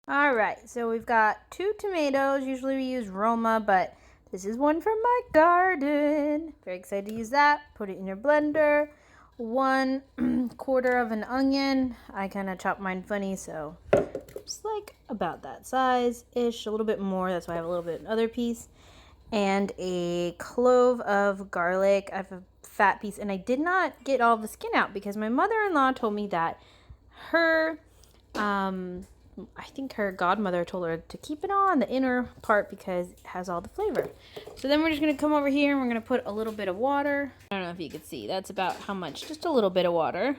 All right, so we've got 2 tomatoes. Usually we use Roma, but this is one from my garden. Very excited to use that. Put it in your blender. 1/4 of an onion. I kind of chopped mine funny, so just like about that size-ish, a little bit more. That's why I have a little bit other piece. And a clove of garlic. I have a fat piece, and I did not get all the skin out because my mother-in-law told me that her, I think her godmother told her to keep it on the inner part because it has all the flavor. So then we're just going to come over here and we're going to put a little bit of water. I don't know if you can see. That's about how much. Just a little bit of water.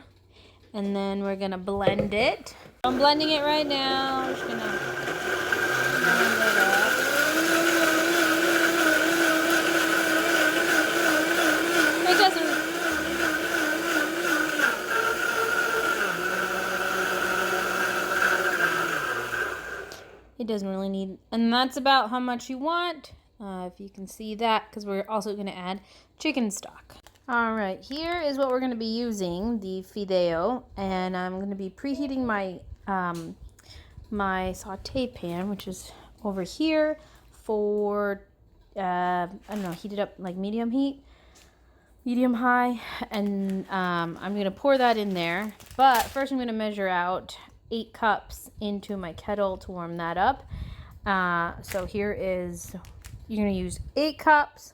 And then we're going to blend it. I'm blending it right now. I'm just going to blend it up. It doesn't... It doesn't really need, and that's about how much you want, if you can see that, because we're also going to add chicken stock. All right, here is what we're going to be using, the FIDEO, and I'm going to be preheating my my saute pan, which is over here, for I don't know, heat it up like medium heat, medium high, and I'm going to pour that in there. But first I'm going to measure out 8 cups into my kettle to warm that up. So here is, you're going to use 8 cups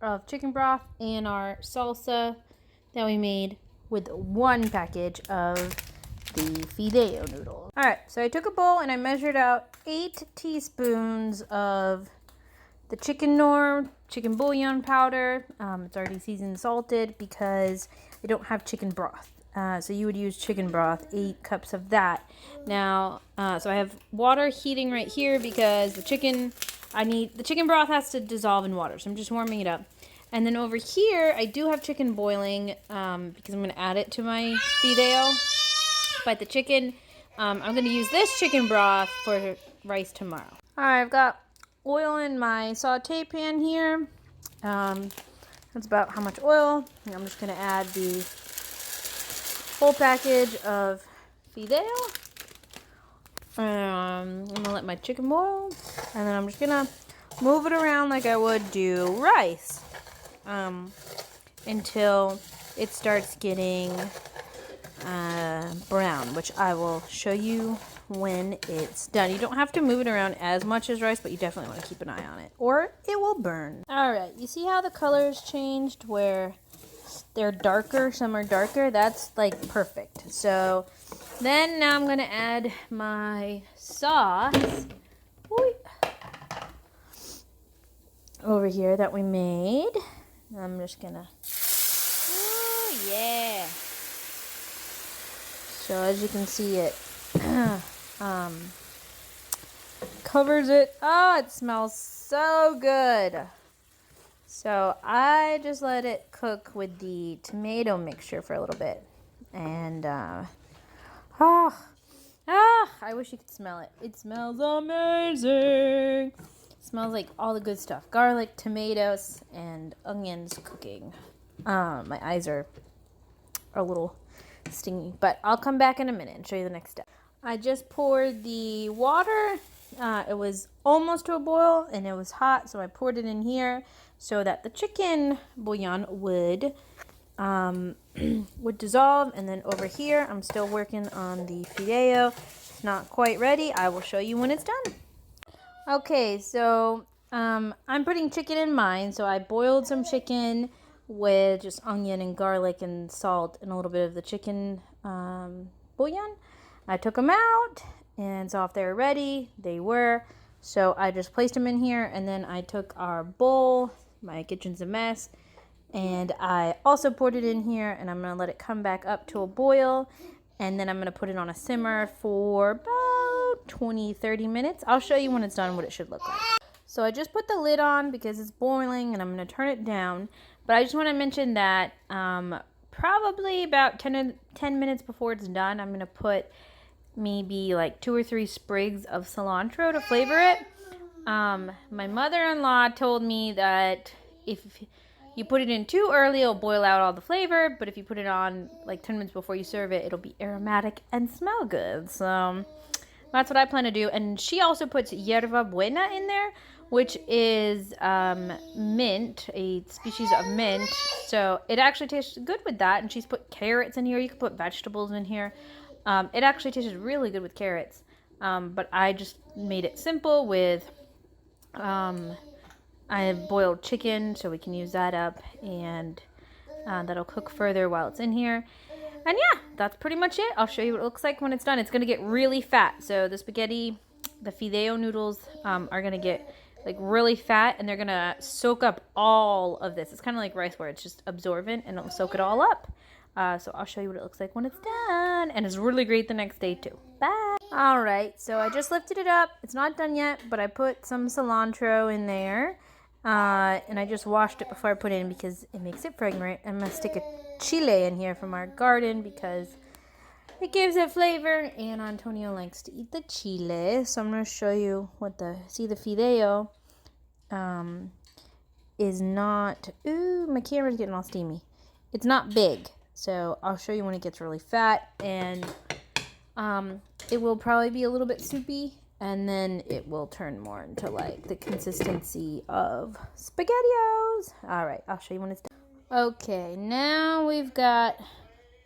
of chicken broth and our salsa that we made with 1 package of the FIDEO noodles. All right, so I took a bowl and I measured out 8 teaspoons of the chicken bouillon powder. It's already seasoned and salted because I don't have chicken broth. So you would use chicken broth, 8 cups of that. Now, so I have water heating right here because the chicken broth has to dissolve in water. So I'm just warming it up. And then over here, I do have chicken boiling because I'm going to add it to my FIDEO. But the chicken, I'm going to use this chicken broth for rice tomorrow. All right, I've got oil in my saute pan here. That's about how much oil. And I'm just going to add the whole package of FIDEO. I'm going to let my chicken boil. And then I'm just going to move it around like I would do rice. Until it starts getting brown, which I will show you when it's done. You don't have to move it around as much as rice, but you definitely want to keep an eye on it, or it will burn. All right, you see how the colors changed where they're darker, some are darker? That's like perfect. So then now I'm going to add my sauce over here that we made. I'm just going to, oh yeah. So as you can see, it covers it. Oh, it smells so good. So I just let it cook with the tomato mixture for a little bit. And, I wish you could smell it. It smells amazing. It smells like all the good stuff. Garlic, tomatoes, and onions cooking. My eyes are a little stingy, but I'll come back in a minute and show you the next step. I just poured the water. It was almost to a boil and it was hot, so I poured it in here so that the chicken bouillon would dissolve. And then over here, I'm still working on the FIDEO. It's not quite ready. I will show you when it's done. Okay, so I'm putting chicken in mine. So I boiled some chicken with just onion and garlic and salt and a little bit of the chicken bouillon. I took them out and saw if they were ready. They were. So I just placed them in here, and then I took our bowl. My kitchen's a mess. And I also poured it in here, and I'm going to let it come back up to a boil. And then I'm going to put it on a simmer for about 20-30 minutes. I'll show you when it's done what it should look like. So I just put the lid on because it's boiling, and I'm going to turn it down. But I just want to mention that probably about 10 minutes before it's done, I'm going to put maybe like 2 or 3 sprigs of cilantro to flavor it. My mother-in-law told me that if you put it in too early, it'll boil out all the flavor. But if you put it on like 10 minutes before you serve it, it'll be aromatic and smell good. So That's what I plan to do. And she also puts yerba buena in there, which is mint, a species of mint. So it actually tastes good with that. And she's put carrots in here. You can put vegetables in here. It actually tastes really good with carrots. But I just made it simple with, I have boiled chicken, so we can use that up. And that'll cook further while it's in here. And yeah, that's pretty much it. I'll show you what it looks like when it's done. It's going to get really fat. So the spaghetti, the FIDEO noodles are going to get like really fat, and they're going to soak up all of this. It's kind of like rice where it's just absorbent and it'll soak it all up. So I'll show you what it looks like when it's done. And it's really great the next day too. Bye. All right, so I just lifted it up. It's not done yet, but I put some cilantro in there. And I just washed it before I put it in because it makes it fragrant. I'm going to stick a chile in here from our garden because it gives it flavor. And Antonio likes to eat the chile. So I'm going to show you what the FIDEO is not. Ooh, my camera's getting all steamy. It's not big. So I'll show you when it gets really fat. And it will probably be a little bit soupy. And then it will turn more into like the consistency of SpaghettiOs. All right, I'll show you when it's done. Okay, now we've got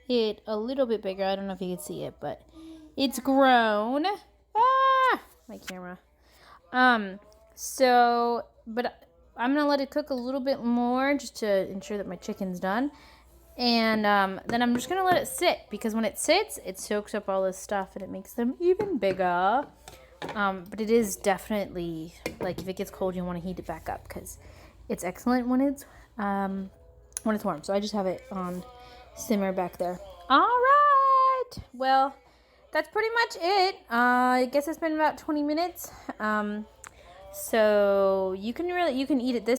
it a little bit bigger. I don't know if you can see it, but it's grown. Ah, my camera. But I'm gonna let it cook a little bit more just to ensure that my chicken's done. And then I'm just gonna let it sit because when it sits, it soaks up all this stuff and it makes them even bigger. But it is definitely, like, if it gets cold, you want to heat it back up because it's excellent when it's warm. So I just have it on simmer back there. All right. Well, that's pretty much it. I guess it's been about 20 minutes. So you can eat it this